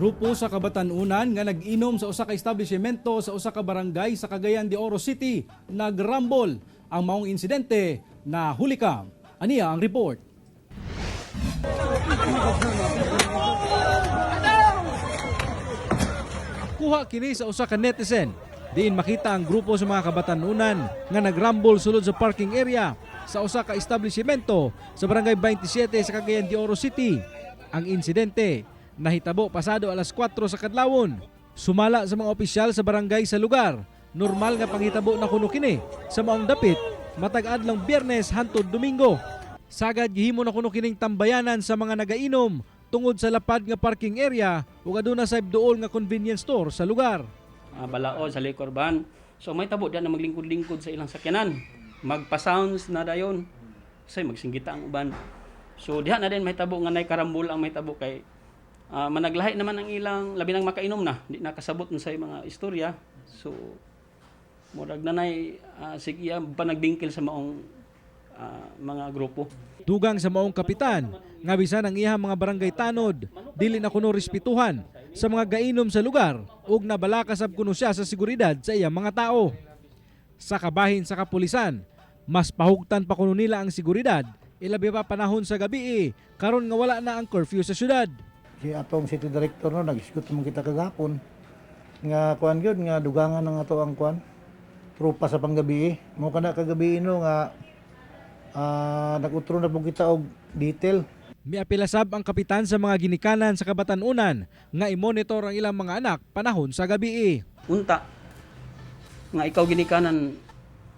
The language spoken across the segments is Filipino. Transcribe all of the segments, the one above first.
Grupo sa Kabatanunan nga nag-inom sa usa ka establishmento sa usa ka barangay sa Cagayan de Oro City nagrambol. Ang maong insidente na hulikam. Aniya ang report. Kuha kini sa usa ka netizen. Diin makita ang grupo sa mga kabatanunan nga nagrambol sulod sa parking area sa usa ka establishmento sa barangay 27 sa Cagayan de Oro City. Ang insidente nahitabo pasado alas 4 sa kadlawon. Sumala sa mga opisyal sa barangay sa lugar. Normal nga panghitabo na kuno kini sa maong dapit matag adlong Biyernes hangtod Domingo. Sagad gihimo na kuno kining tambayanan sa mga nagainom tungod sa lapad nga parking area ug aduna sa duol nga convenience store sa lugar. Balaod sa liquor ban. So may tabo diyan na maglingkod-lingkod sa ilang sakyanan. Magpa-sounds na dayon. Say magsinggita ang uban. So diha na din may tabo nga nay karambol ang may tabo kay managlahi naman ang ilang labi nang makainom na. Di nakasabot sa mga istorya. So murag nanay sigiya panagbingkil sa maong mga grupo. Dugang sa maong kapitan, nga bisan ang iyang mga barangay tanod, dili na kuno respetuhan sa mga gainom sa lugar ug nabalakasab kuno siya sa seguridad sa iyang mga tao. Sa kabahin sa kapulisan, mas pahugtan pa kuno nila ang seguridad, ilabi pa panahon sa gabi karon nga wala na ang curfew sa syudad. Si atong city director no nag-isgot mo kita kagapon. Nga kuan gyud nga dugangan ng ato ang kuan. Trupa sa panggabi. Mo kana kagabi no nga nag-utro na po kita og detail. Miapilasab ang kapitan sa mga ginikanan sa Kabatanunan nga i-monitor ang ilang mga anak panahon sa gabi. Unta nga ikaw ginikanan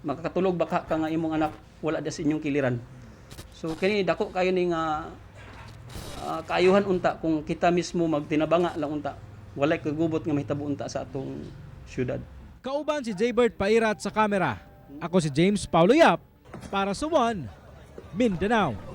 makakatulog baka ka nga imong anak wala da sa inyong kiliran. So kini dako kayo ni nga kaayuhan unta kung kita mismo magtinabanga lang unta. Walay kagubot nga mahitabo unta sa atong syudad. Kauban si Jaybert Pairat sa kamera. Ako si James Paulo Yap para sa One Mindanao.